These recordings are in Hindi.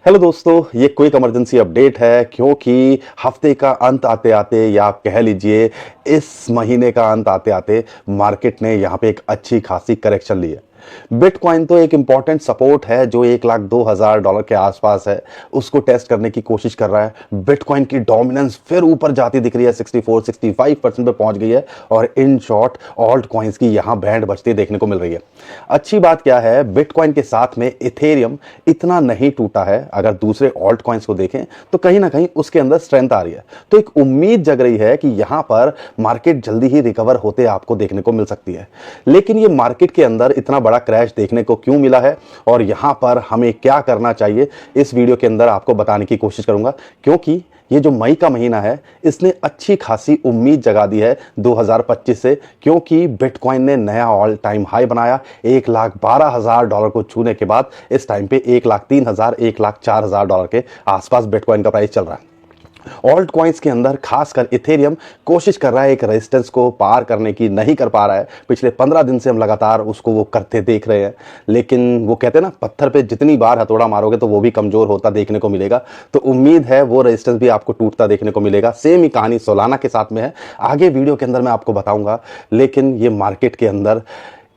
हेलो दोस्तों, ये क्विक इमरजेंसी अपडेट है क्योंकि हफ्ते का अंत आते आते या आप कह लीजिए इस महीने का अंत आते आते मार्केट ने यहाँ पे एक अच्छी खासी करेक्शन ली है। बिटकॉइन तो एक इंपॉर्टेंट सपोर्ट है जो $1,02,000 के आसपास है, उसको टेस्ट करने की कोशिश कर रहा है। बिटकॉइन की डोमिनेंस फिर ऊपर जाती दिख रही है, 64-65% पे पहुंच गई है और इन शॉर्ट ऑल्ट कॉइन्स की यहां बैंड बजती देखने को मिल रही है। अच्छी बात क्या है, बिटकॉइन के साथ में इथेरियम इतना नहीं टूटा है। अगर दूसरे ऑल्ट कॉइन्स को देखें तो कहीं ना कहीं उसके अंदर स्ट्रेंथ आ रही है, तो एक उम्मीद जग रही है कि यहां पर मार्केट जल्दी ही रिकवर होते आपको देखने को मिल सकती है। लेकिन ये मार्केट के अंदर इतना बड़ा क्रैश देखने को क्यों मिला है और यहां पर हमें क्या करना चाहिए, इस वीडियो के अंदर आपको बताने की कोशिश करूंगा। क्योंकि ये जो मई का महीना है इसने अच्छी खासी उम्मीद जगा दी है 2025 से, क्योंकि बिटकॉइन ने नया ऑल टाइम हाई बनाया। $1,12,000 को छूने के बाद इस टाइम पे $1,03,000 $1,04,000 के आसपास बिटकॉइन का प्राइस चल रहा है। ऑल्ट कॉइन्स के अंदर खासकर इथेरियम कोशिश कर रहा है एक रेजिस्टेंस को पार करने की, नहीं कर पा रहा है। पिछले 15 दिन से हम लगातार उसको वो करते देख रहे हैं, लेकिन वो कहते हैं ना, पत्थर पे जितनी बार हथौड़ा मारोगे तो वो भी कमजोर होता देखने को मिलेगा। तो उम्मीद है वो रेजिस्टेंस भी आपको टूटता देखने को मिलेगा। सेम ही कहानी सोलाना के साथ में है, आगे वीडियो के अंदर मैं आपको बताऊंगा। लेकिन ये मार्केट के अंदर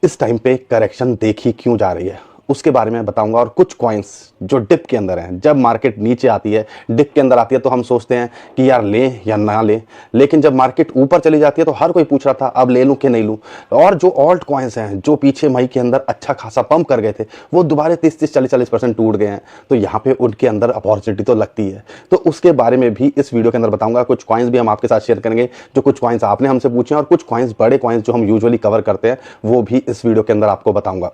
इस टाइम पे करेक्शन देखी क्यों जा रही है उसके बारे में बताऊंगा। और कुछ कॉइन्स जो डिप के अंदर हैं, जब मार्केट नीचे आती है, डिप के अंदर आती है, तो हम सोचते हैं कि यार लें या ना लें, लेकिन जब मार्केट ऊपर चली जाती है तो हर कोई पूछ रहा था अब ले लूं कि नहीं लूं। और जो ऑल्ट कॉइन्स हैं जो पीछे मई के अंदर अच्छा खासा पंप कर गए थे, वो दोबारा 30-40% टूट गए हैं। तो यहाँ पे उनके अंदर अपॉर्चुनिटी तो लगती है, तो उसके बारे में भी इस वीडियो के अंदर बताऊंगा। कुछ कॉइन्स भी हम आपके साथ शेयर करेंगे, जो कुछ कॉइन्स आपने हमसे पूछे हैं, और कुछ कॉइन्स बड़े कॉइन्स जो हम यूजुअली कवर करते हैं वो भी इस वीडियो के अंदर आपको बताऊंगा।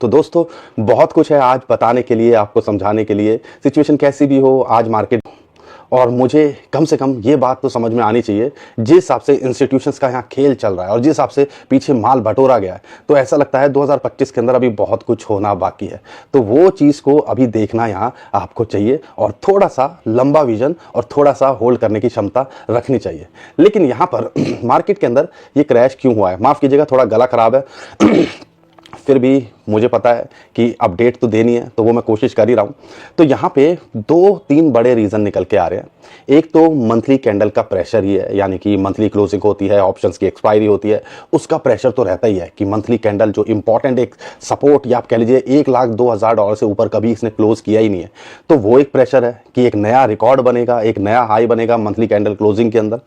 तो दोस्तों, बहुत कुछ है आज बताने के लिए, आपको समझाने के लिए। सिचुएशन कैसी भी हो आज मार्केट, और मुझे कम से कम ये बात तो समझ में आनी चाहिए, जिस हिसाब से इंस्टीट्यूशंस का यहाँ खेल चल रहा है और जिस हिसाब से पीछे माल बटोरा गया है, तो ऐसा लगता है 2025 के अंदर अभी बहुत कुछ होना बाकी है। तो वो चीज़ को अभी देखना यहाँ आपको चाहिए, और थोड़ा सा लंबा विजन और थोड़ा सा होल्ड करने की क्षमता रखनी चाहिए। लेकिन यहाँ पर मार्केट के अंदर ये क्रैश क्यों हुआ है, माफ़ कीजिएगा थोड़ा गला खराब है फिर भी मुझे पता है कि अपडेट तो देनी है, तो वो मैं कोशिश कर ही रहा हूँ। तो यहाँ पे 2-3 बड़े रीज़न निकल के आ रहे हैं। एक तो मंथली कैंडल का प्रेशर ही है, यानी कि मंथली क्लोजिंग होती है, ऑप्शंस की एक्सपायरी होती है, उसका प्रेशर तो रहता ही है कि मंथली कैंडल जो इंपॉर्टेंट एक सपोर्ट, या आप कह लीजिए $1,02,000 से ऊपर कभी इसने क्लोज किया ही नहीं है, तो वो एक प्रेशर है कि एक नया रिकॉर्ड बनेगा, एक नया हाई बनेगा मंथली कैंडल क्लोजिंग के अंदर।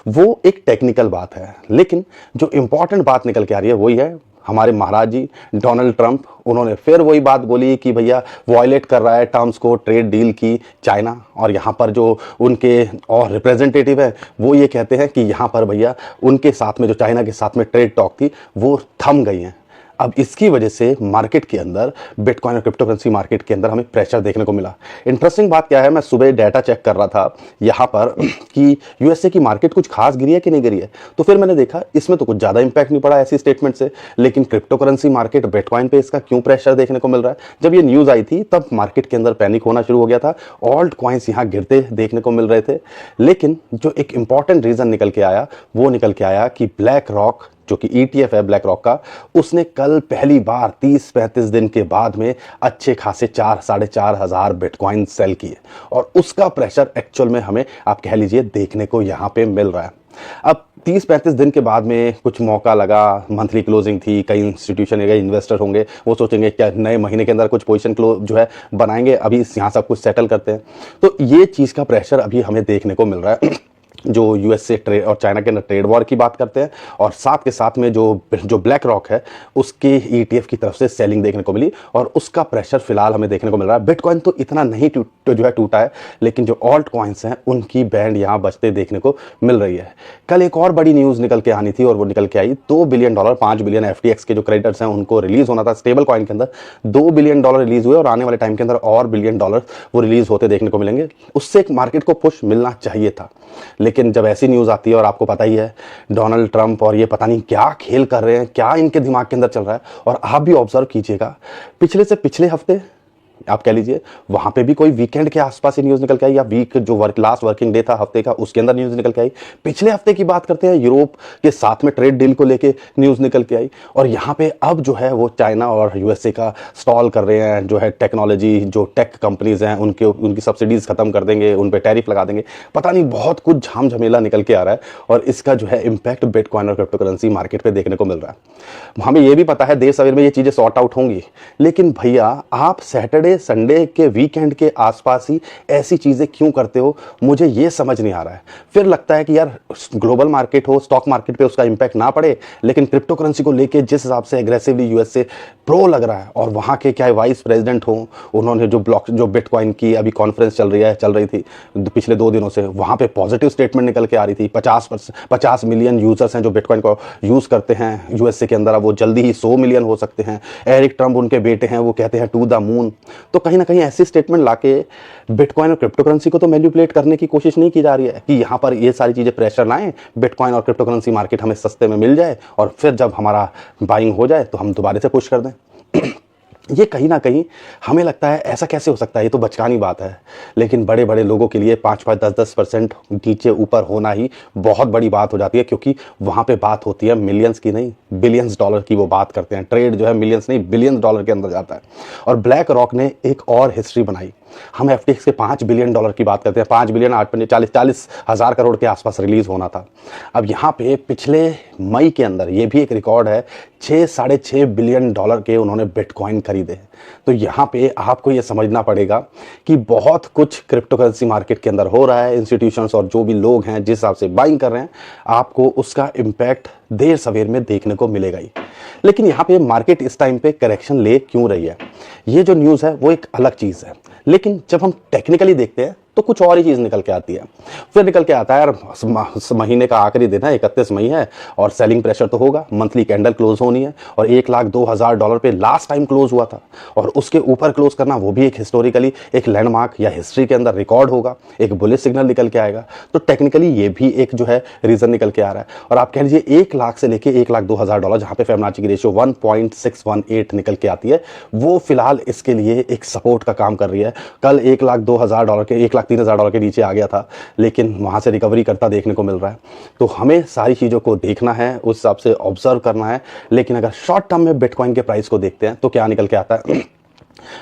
वो एक टेक्निकल बात है। लेकिन जो इंपॉर्टेंट बात निकल के आ रही है वही है हमारे महाराज जी डोनाल्ड ट्रंप। उन्होंने फिर वही बात बोली कि भैया वॉयलेट कर रहा है टर्म्स को, ट्रेड डील की चाइना। और यहाँ पर जो उनके और रिप्रेजेंटेटिव है वो ये कहते हैं कि यहाँ पर भैया उनके साथ में जो चाइना के साथ में ट्रेड टॉक थी वो थम गई हैं। अब इसकी वजह से मार्केट के अंदर, बिटकॉइन और क्रिप्टो करेंसी मार्केट के अंदर हमें प्रेशर देखने को मिला। इंटरेस्टिंग बात क्या है, मैं सुबह डाटा चेक कर रहा था यहाँ पर कि यूएसए की मार्केट कुछ खास गिरी है कि नहीं गिरी है, तो फिर मैंने देखा इसमें तो कुछ ज़्यादा इंपैक्ट नहीं पड़ा ऐसी स्टेटमेंट से। लेकिन क्रिप्टो करेंसी मार्केट, बिटकॉइन पे इसका क्यों प्रेशर देखने को मिल रहा है? जब ये न्यूज़ आई थी तब मार्केट के अंदर पैनिक होना शुरू हो गया था, ऑल्ट कॉइन्स यहाँ गिरते देखने को मिल रहे थे। लेकिन जो एक इंपॉर्टेंट रीज़न निकल के आया वो निकल के आया कि ब्लैक रॉक, जो कि ETF है ब्लैक रॉक का, उसने कल पहली बार 30-35 दिन के बाद में अच्छे खासे 4-4.5 हज़ार बिटकॉइन सेल किए, और उसका प्रेशर एक्चुअल में हमें आप कह लीजिए देखने को यहाँ पे मिल रहा है। अब 30-35 दिन के बाद में कुछ मौका लगा, मंथली क्लोजिंग थी, कई इंस्टीट्यूशन या इन्वेस्टर होंगे वो सोचेंगे क्या नए महीने के अंदर कुछ पोजीशन क्लोज जो है बनाएंगे, अभी यहाँ सब कुछ सेटल करते हैं। तो ये चीज़ का प्रेशर अभी हमें देखने को मिल रहा है जो यूएसए ट्रेड और चाइना के अंदर ट्रेड वॉर की बात करते हैं, और साथ के साथ में जो ब्लैक रॉक है उसके ETF की तरफ से सेलिंग देखने को मिली, और उसका प्रेशर फिलहाल हमें देखने को मिल रहा है। बिटकॉइन तो इतना नहीं टूटा है, लेकिन जो ऑल्ट कॉइन्स हैं उनकी बैंड यहाँ बचते देखने को मिल रही है। कल एक और बड़ी न्यूज़ निकल के आनी थी और वो निकल के आई, $2 बिलियन 5 बिलियन FTX के जो क्रेडिटर्स हैं उनको रिलीज होना था स्टेबल कॉइन के अंदर। $2 बिलियन रिलीज हुए और आने वाले टाइम के अंदर और $1 बिलियन वो रिलीज होते देखने को मिलेंगे। उससे एक मार्केट को पुश मिलना चाहिए था। लेकिन जब ऐसी न्यूज़ आती है, और आपको पता ही है डोनाल्ड ट्रंप और ये पता नहीं क्या खेल कर रहे हैं, क्या इनके दिमाग के अंदर चल रहा है। और आप भी ऑब्जर्व कीजिएगा, पिछले से पिछले हफ्ते आप कह लीजिए, वहां पे भी कोई वीकेंड के आसपास ही न्यूज़ निकल के आई, या वीक जो लास्ट वर्किंग डे था हफ्ते का उसके अंदर न्यूज़ निकल के आई। पिछले हफ्ते की बात करते हैं, यूरोप के साथ में ट्रेड डील को लेके न्यूज़ निकल के आई, और यहाँ पे अब जो है वो चाइना और यूएसए का स्टॉल कर रहे हैं, जो है टेक्नोलॉजी, जो टेक कंपनीज हैं उनकी सब्सिडीज खत्म कर देंगे, उन पे टैरिफ लगा देंगे, पता नहीं बहुत कुछ झाम झमेला निकल के आ रहा है, और इसका जो है इम्पैक्ट बिटकॉइन और क्रिप्टो करेंसी मार्केट पे देखने को मिल रहा है। हमें ये भी पता है देर सवेर में ये चीजें सॉर्ट आउट होंगी, लेकिन भैया आप सैटरडे संडे के वीकेंड के आसपास ही ऐसी चीजें क्यों करते हो, मुझे ये समझ नहीं आ रहा है। फिर लगता है कि यार ग्लोबल मार्केट हो, स्टॉक मार्केट पे उसका इंपैक्ट ना पड़े, लेकिन क्रिप्टो करेंसी को लेके जिस हिसाब से एग्रेसिवली यूएसए प्रो लग रहा है, और वहां के क्या वाइस प्रेसिडेंट हो, उन्होंने जो बिटकॉइन की अभी कॉन्फ्रेंस चल रही थी पिछले 2 दिनों से, वहां पे पॉजिटिव स्टेटमेंट निकल के आ रही थी। 50 मिलियन यूजर्स हैं जो बिटकॉइन को यूज करते हैं यूएसए के अंदर, अब वो जल्दी ही 100 मिलियन हो सकते हैं। एरिक ट्रम्प उनके बेटे हैं, वो कहते हैं टू द मून। तो कहीं ना कहीं ऐसी स्टेटमेंट लाके बिटकॉइन और क्रिप्टो करेंसी को तो मैनिपुलेट करने की कोशिश नहीं की जा रही है कि यहां पर ये सारी चीजें प्रेशर लाएं, बिटकॉइन और क्रिप्टो करेंसी मार्केट हमें सस्ते में मिल जाए, और फिर जब हमारा बाइंग हो जाए तो हम दोबारा से पुश कर दें। ये कहीं ना कहीं हमें लगता है ऐसा कैसे हो सकता है, ये तो बचकानी बात है, लेकिन बड़े बड़े लोगों के लिए 5-5, 10-10% नीचे ऊपर होना ही बहुत बड़ी बात हो जाती है, क्योंकि वहाँ पे बात होती है मिलियंस की नहीं, बिलियंस डॉलर की वो बात करते हैं। ट्रेड जो है मिलियंस नहीं बिलियंस डॉलर के अंदर जाता है। और ब्लैक रॉक ने एक और हिस्ट्री बनाई। हम एफटीएक्स के $5 बिलियन की बात करते हैं, 5 बिलियन 40 हज़ार करोड़ के आसपास रिलीज होना था। अब यहाँ पे पिछले मई के अंदर ये भी एक रिकॉर्ड है, 6-6.5 बिलियन डॉलर के उन्होंने बिटकॉइन खरीदे। तो यहाँ पे आपको ये समझना पड़ेगा कि बहुत कुछ क्रिप्टो करेंसी मार्केट के अंदर हो रहा है। इंस्टीट्यूशंस और जो भी लोग हैं जिस हिसाब से बाइंग कर रहे हैं, आपको उसका इम्पैक्ट देर सवेर में देखने को मिलेगा ही। लेकिन यहाँ पे मार्केट इस टाइम पे करेक्शन ले क्यों रही है, ये जो न्यूज़ है वो एक अलग चीज़ है, लेकिन जब हम टेक्निकली देखते हैं तो कुछ और ही चीज़ निकल के आती है। फिर निकल के आता है यार महीने का आखिरी दिन है, 31 मई है, और सेलिंग प्रेशर तो होगा, मंथली कैंडल क्लोज होनी है, और $1,02,000 पे लास्ट टाइम क्लोज हुआ था, और उसके ऊपर क्लोज करना वो भी एक हिस्टोरिकली एक लैंडमार्क या हिस्ट्री के अंदर रिकॉर्ड होगा, एक बुलिश सिग्नल निकल के आएगा। तो टेक्निकली ये भी एक जो है रीजन निकल के आ रहा है। और आप कह लीजिए 1 लाख से लेके $1,02,000 जहाँ पे फिबोनाची की रेशियो 1.618 निकल के आती है, वो फिलहाल इसके लिए एक सपोर्ट का काम कर रही है। कल $1,02,000 के $1,03,000 के नीचे आ गया था, लेकिन वहां से रिकवरी करता देखने को मिल रहा है। तो हमें सारी चीज़ों को देखना है, उस हिसाब से ऑब्जर्व करना है। लेकिन अगर शॉर्ट टर्म में बिटकॉइन के प्राइस को देखते हैं तो क्या निकल के आता है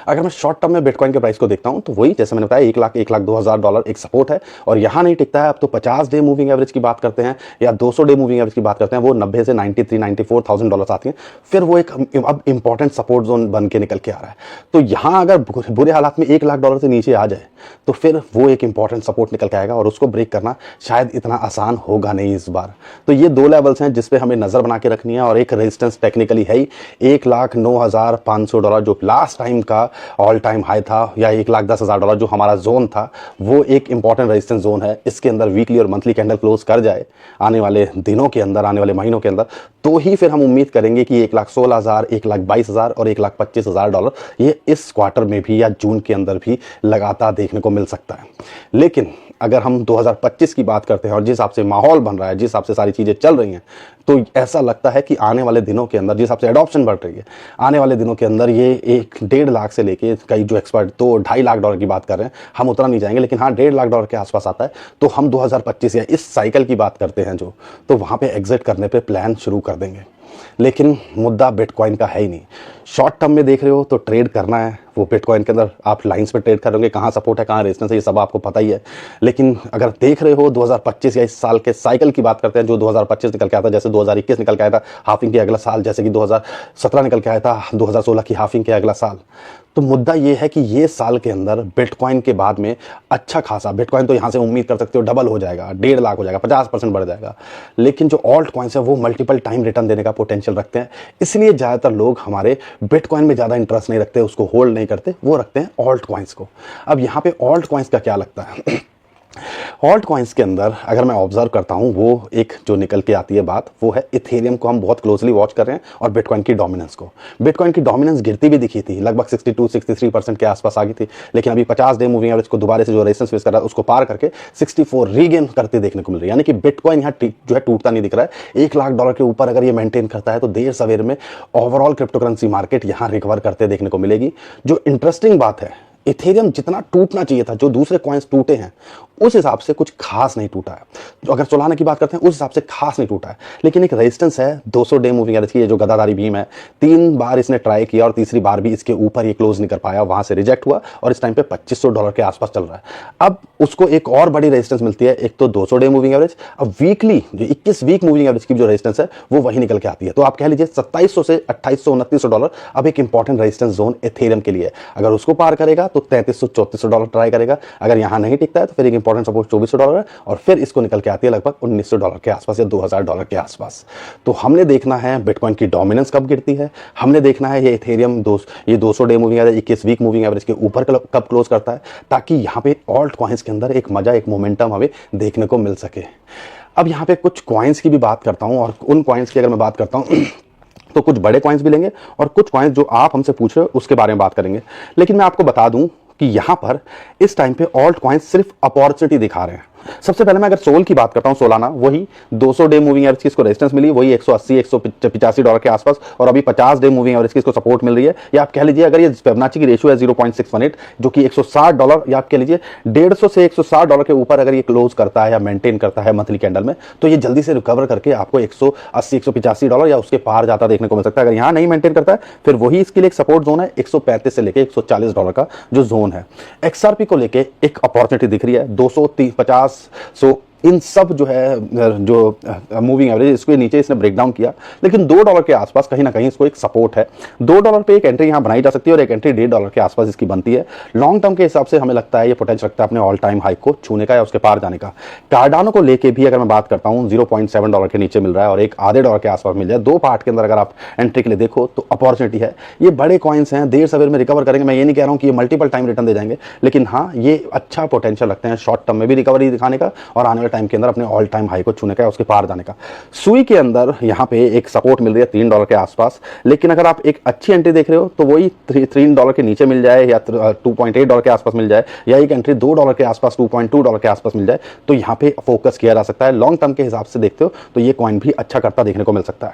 अगर मैं शॉर्ट टर्म में बिटकॉइन के प्राइस को देखता हूं तो वही जैसे मैंने बताया $1,02,000 एक सपोर्ट है, और यहां नहीं टिकता है। अब तो 50 डे मूविंग एवरेज की बात करते हैं या 200 डे मूविंग एवरेज की बात करते हैं, वो 90 से $93,000-94,000 आती हैं, फिर वो एक अब इंपॉर्टेंट सपोर्ट जोन बन के निकल के आ रहा है। तो यहां अगर बुरे हालात में $1,00,000 से नीचे आ जाए तो फिर वो एक इंपॉर्टेंट सपोर्ट निकल के आएगा, और उसको ब्रेक करना शायद इतना आसान होगा नहीं इस बार। तो ये 2 लेवल्स हैं जिसपे हमें नजर बना के रखनी है, और एक रेजिस्टेंस टेक्निकली है ही $1,09,500 जो लास्ट टाइम का ऑल टाइम हाई था, या $1,10,000 जो हमारा जोन था, वो एक इंपॉर्टेंट रेजिस्टेंस जोन है। इसके अंदर वीकली और मंथली कैंडल क्लोज कर जाए आने वाले दिनों के अंदर, आने वाले महीनों के अंदर, तो ही फिर हम उम्मीद करेंगे कि $1,16,000, $1,22,000 और $1,25,000 ये इस क्वार्टर में भी या जून के अंदर भी लगातार देखने को मिल सकता है। लेकिन अगर हम 2025 की बात करते हैं और जिस हिसाब से माहौल बन रहा है, जिस हिसाब से सारी चीज़ें चल रही हैं, तो ऐसा लगता है कि आने वाले दिनों के अंदर जिस हिसाब से एडॉप्शन बढ़ रही है, आने वाले दिनों के अंदर ये 1.5 लाख से लेके कई जो एक्सपर्ट तो $2.5 लाख की बात कर रहे हैं, हम उतना नहीं जाएंगे, लेकिन हाँ $1.5 लाख के आसपास आता है। तो हम 2025 या इस साइकिल की बात करते हैं जो, तो वहाँ पे एग्जिट करने पे प्लान शुरू कर देंगे। लेकिन मुद्दा बिटकॉइन का है ही नहीं। शॉर्ट टर्म में देख रहे हो तो ट्रेड करना है, वो बिटकॉइन के अंदर आप लाइंस पे ट्रेड करोगे, कहाँ सपोर्ट है कहाँ रेजिस्टेंस है ये सब आपको पता ही है। लेकिन अगर देख रहे हो 2025 या इस साल के साइकिल की बात करते हैं, जो 2025 निकल के आया था, जैसे 2021 निकल के आया था हाफिंग के अगला साल, जैसे कि 2017 निकल के आया था 2016 की हाफिंग के अगला साल, तो मुद्दा ये है कि ये साल के अंदर बिटकॉइन के बाद में अच्छा खासा बिटकॉइन तो यहाँ से उम्मीद कर सकते हो डबल हो जाएगा, 1.5 लाख हो जाएगा, 50% बढ़ जाएगा। लेकिन जो ऑल्ट कॉइन्स है वो मल्टीपल टाइम रिटर्न देने का पोटेंशियल रखते हैं, इसलिए ज़्यादातर लोग हमारे बिटकॉइन में ज़्यादा इंटरेस्ट नहीं रखते, उसको होल्ड नहीं करते, वो रखते हैं ऑल्ट कॉइन्स को। अब यहाँ पे ऑल्ट कॉइन्स का क्या लगता है ऑल्ट कॉइन्स के अंदर अगर मैं ऑब्जर्व करता हूं, वो एक जो निकल के आती है बात, वो है इथेरियम को हम बहुत क्लोजली वॉच कर रहे हैं और बिटकॉइन की डोमिनेंस को। बिटकॉइन की डोमिनेंस गिरती भी दिखी थी, लगभग 62-63% के आसपास आ गई थी, लेकिन अभी 50 डे मूविंग एवरेज को दोबारा से जो रेजिस्टेंस फेस कर रहा है उसको पार करके 64 रीगेन करते देखने को मिल रही है। यानी कि बिटकॉइन यहाँ जो है टूटता नहीं दिख रहा है। $1 लाख के ऊपर अगर ये मेंटेन करता है तो देर सवेर में ओवरऑल क्रिप्टो करेंसी मार्केट यहाँ रिकवर करते देखने को मिलेगी। जो इंटरेस्टिंग बात है, इथेरियम जितना टूटना चाहिए था, जो दूसरे कॉइन्स टूटे हैं उस हिसाब से कुछ खास नहीं टूटा है। जो अगर सोलाना की बात करते हैं उस हिसाब से खास नहीं टूटा है, लेकिन एक रेजिस्टेंस है 200 डे मूविंग एवरेज की, ये जो गदाधारी बीम है, 3 बार इसने ट्राई किया और तीसरी बार भी इसके ऊपर ये क्लोज नहीं कर पाया, वहां से रिजेक्ट हुआ और इस टाइम पे $2500 के आसपास चल रहा है। अब उसको एक और बड़ी रेजिस्टेंस मिलती है, एक तो 200 डे मूविंग एवरेज, अब वीकली जो 21 वीक मूविंग एवरेज की जो रेजिस्टेंस है वो वही निकल के आती है। तो आप कह लीजिए 2700 से $2800-2900 अब एक इंपॉर्टेंट रेजिस्टेंस जोन इथेरियम के लिए। अगर उसको पार करेगा तो $3300-3400 ट्राई करेगा, अगर यहां नहीं टिकता है तो फिर एक इंपॉर्टेंट सपोर्ट $2400 है और फिर इसको निकल के आती है लगभग $1900 के आसपास या $2000 के आसपास। तो हमने देखना है बिटकॉइन की डोमिनेंस कब गिरती है, हमने देखना है ये इथेरियम ये 200 day moving average 21 week moving average के ऊपर कब क्लोज करता है, ताकि यहाँ पे ऑल्ट कॉइन्स के अंदर एक मजा, एक मोमेंटम हमें देखने को मिल सके। अब यहाँ पे कुछ कॉइन्स की भी बात करता हूँ, और उन कॉइन्स की अगर मैं बात करता हूँ तो कुछ बड़े कॉइन्स भी लेंगे और कुछ कॉइन्स जो आप हमसे पूछ रहे हो उसके बारे में बात करेंगे। लेकिन मैं आपको बता दूं कि यहां पर इस टाइम पे ऑल्ट कॉइन्स सिर्फ अपॉर्चुनिटी दिखा रहे हैं। सबसे पहले मैं अगर सोल की बात करता हूं, सोलाना, वही 200 डे मूविंग एवरेज की इसको रेजिस्टेंस मिली, वही $180-185 के आसपास, और अभी 50 डे मूविंग एवरेज की इसको सपोर्ट मिल रही है। या आप कह लीजिए अगर ये फिबोनाची की रेशियो है 0.618 जो कि $160, या आप कह लीजिए 150 से $160 के ऊपर अगर ये क्लोज करता है या मेंटेन करता है मंथली कैंडल में, तो ये जल्दी से रिकवर करके आपको $180-185 या उसके पार जाता देखने को मिल सकता है। अगर यहां नहीं मेंटेन करता है फिर वही इसके लिए एक सपोर्ट जोन है $135 से लेकर $140 का जो जोन है। XRP को लेके एक अपॉर्चुनिटी दिख रही है 250। सो इन सब जो है जो मूविंग एवरेज इसके नीचे इसने ब्रेक डाउन किया, लेकिन $2 के आसपास कहीं ना कहीं इसको एक सपोर्ट है। $2 पे एक एंट्री यहां बनाई जा सकती है और एक एंट्री $1.5 के आसपास इसकी बनती है। लॉन्ग टर्म के हिसाब से हमें लगता है ये पोटेंशियल रखता है अपने ऑल टाइम हाई को छूने का या उसके पार जाने का। कार्डानो को लेके भी अगर मैं बात करता हूं $0.7 के नीचे मिल रहा है और एक $0.5 के आसपास मिल जाए, 2 पार्ट के अंदर अगर आप एंट्री के लिए देखो तो अपॉर्चुनिटी है। ये बड़े कॉइन्स हैं, देर सवेर में रिकवर करेंगे। मैं ये नहीं कह रहा हूं कि ये मल्टीपल टाइम रिटर्न दे जाएंगे, लेकिन हाँ ये अच्छा पोटेंशियल रखते हैं शॉर्ट टर्म में भी रिकवरी दिखाने का और आने वाले टाइम के अंदर अपने ऑल टाइम हाई को छूने का, उसके पार जाने का। सुई के अंदर यहां पे एक सपोर्ट मिल रही है $3 के आसपास, लेकिन अगर आप एक अच्छी एंट्री देख रहे हो तो वही $3 के नीचे मिल जाए या $2.8 के आसपास मिल जाए, या एक एंट्री $2 के आसपास $2.2 के आसपास मिल जाए, तो यहां पे फोकस किया जा सकता है। लॉन्ग टर्म के हिसाब से देखते हो तो ये कॉइन भी अच्छा करता देखने को मिल सकता है।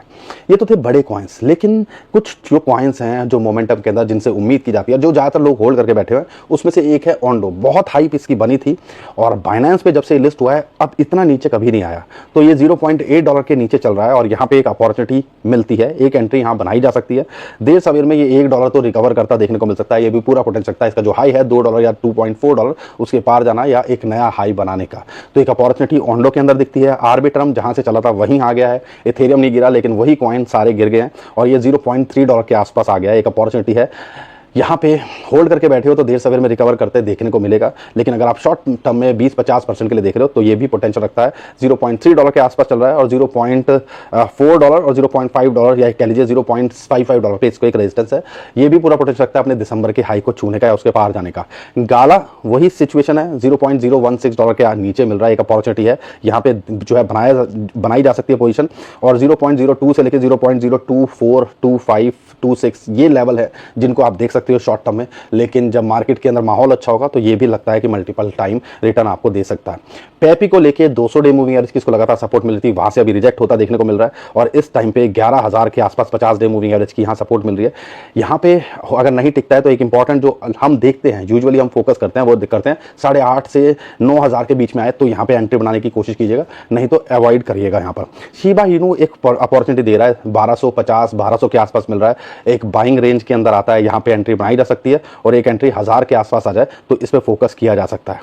ये तो थे बड़े कॉइन्स, लेकिन कुछ जो कॉइन्स हैं जो मोमेंटम के अंदर जिनसे उम्मीद की जाती है, जो ज्यादातर लोग होल्ड करके बैठे हुए हैं, उसमें से एक है ओंडो। बहुत हाइप इसकी बनी थी और बाइनेंस पे जब से लिस्ट हुआ है अब इतना नीचे कभी नहीं आया, तो ये $0.8 के नीचे चल रहा है और यहाँ पे एक अपॉर्चुनिटी मिलती है, एक एंट्री यहाँ बनाई जा सकती है। देर सवेर में ये $1 तो रिकवर करता देखने को मिल सकता है, ये भी पूरा पोटेंशियल रखता है। इसका जो हाई है $2 या $2.4 उसके पार जाना या एक नया हाई बनाने का, तो एक अपॉर्चुनिटी ओंडो के अंदर दिखती है। आर्बिट्रम जहां से चला था वहीं आ गया है, इथेरियम नहीं गिरा लेकिन वही कॉइन सारे गिर गए हैं और ये $0.3 के आसपास आ गया है। एक अपॉर्चुनिटी है, यहाँ पे होल्ड करके बैठे हो तो देर सवेर में रिकवर करते देखने को मिलेगा, लेकिन अगर आप शॉर्ट टर्म में 20-50% के लिए देख रहे हो तो ये भी पोटेंशियल रखता है। $0.3 के आसपास चल रहा है और $0.4 और $0.5 या कह लीजिए $0.55 पे इसको एक रेजिस्टेंस है। ये भी पूरा पोटेंशियल रखता है अपने दिसंबर के हाई को छूने का या उसके पार जाने का। गाला वही सिचुएशन है, $0.016 के नीचे मिल रहा है, एक अपॉर्चुनिटी है यहाँ पे जो है बनाई जा सकती है पोजीशन, और 0.02 से लेकर 0.024, 25, 26 ये लेवल है जिनको आप देख सकते हो शॉर्ट टर्म में। लेकिन जब मार्केट के अंदर माहौल अच्छा होगा तो ये भी लगता है कि मल्टीपल टाइम रिटर्न आपको दे सकता है। पेपी को लेके 200 डे मूविंग एवरेज की इसको लगातार सपोर्ट मिल रही थी, वहां से अभी रिजेक्ट होता देखने को मिल रहा है और इस टाइम पे 11,000 के आसपास 50 डे मूविंग एवरेज की यहाँ सपोर्ट मिल रही है। यहाँ पे अगर नहीं टिकता है तो एक इंपॉर्टेंट जो हम देखते हैं, यूजुअली हम फोकस करते हैं, वो करते हैं 8,500 से 9,000 के बीच में आए तो यहाँ पे एंट्री बनाने की कोशिश कीजिएगा, नहीं तो अवॉइड करिएगा। यहाँ पर शिबा इनू एक अपॉर्चुनिटी दे रहा है, 1250-1200 के आसपास मिल रहा है, एक बाइंग रेंज के अंदर आता है, यहाँ पे एंट्री बनाई जा सकती है और एक एंट्री 1000 के आसपास आ जाए तो इस पे फोकस किया जा सकता है।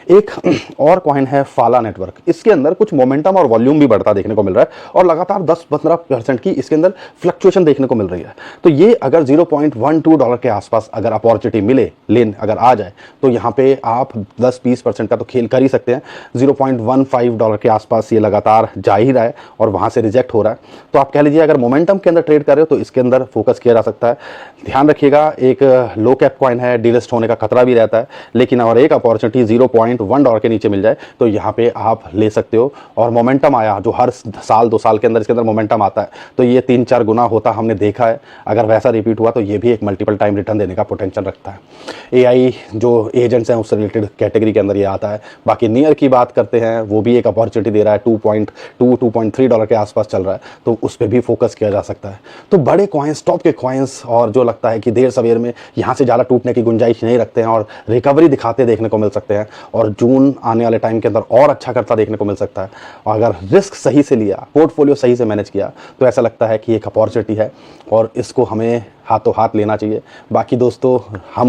एक और कॉइन है फाला नेटवर्क, इसके अंदर कुछ मोमेंटम और वॉल्यूम भी बढ़ता देखने को मिल रहा है और लगातार 10-15% की इसके अंदर फ्लक्चुएशन देखने को मिल रही है। तो ये अगर $0.12 के आसपास अगर अपॉर्चुनिटी मिले, लेन अगर आ जाए, तो यहाँ पे आप 10-20% का तो खेल कर ही सकते हैं। $0.15 के आसपास ये लगातार जा ही रहा है और वहां से रिजेक्ट हो रहा है, तो आप कह लीजिए अगर मोमेंटम के अंदर ट्रेड कर रहे हो तो इसके अंदर फोकस किया जा सकता है। ध्यान रखिएगा, एक एक लो कैप कॉइन है, डीलिस्ट होने का खतरा भी रहता है, लेकिन और एक अपॉर्चुनिटी $0.1 के नीचे मिल जाए तो यहाँ पे आप ले सकते हो। और मोमेंटम आया, जो हर साल 2 साल के अंदर इसके अंदर मोमेंटम आता है, तो ये 3-4 गुना होता हमने देखा है। अगर वैसा रिपीट हुआ तो ये भी एक मल्टीपल टाइम रिटर्न देने का पोटेंशियल रखता है। AI जो एजेंट्स हैं उससे रिलेटेड कैटेगरी के अंदर ये आता है। बाकी नियर की बात करते हैं, वो भी एक अपॉर्चुनिटी दे रहा है, $2.3 के आसपास चल रहा है, तो उस पर भी फोकस किया जा सकता है। तो बड़े कॉइन्स, टॉप के कॉइन्स, और जो लगता है कि देर सवेर में यहाँ से ज़्यादा टूटने की गुंजाइश नहीं रखते हैं और रिकवरी दिखाते देखने को मिल सकते हैं, और जून आने वाले टाइम के अंदर और अच्छा करता देखने को मिल सकता है। और अगर रिस्क सही से लिया, पोर्टफोलियो सही से मैनेज किया, तो ऐसा लगता है कि एक अपॉर्चुनिटी है और इसको हमें हाथों हाथ लेना चाहिए। बाकी दोस्तों, हम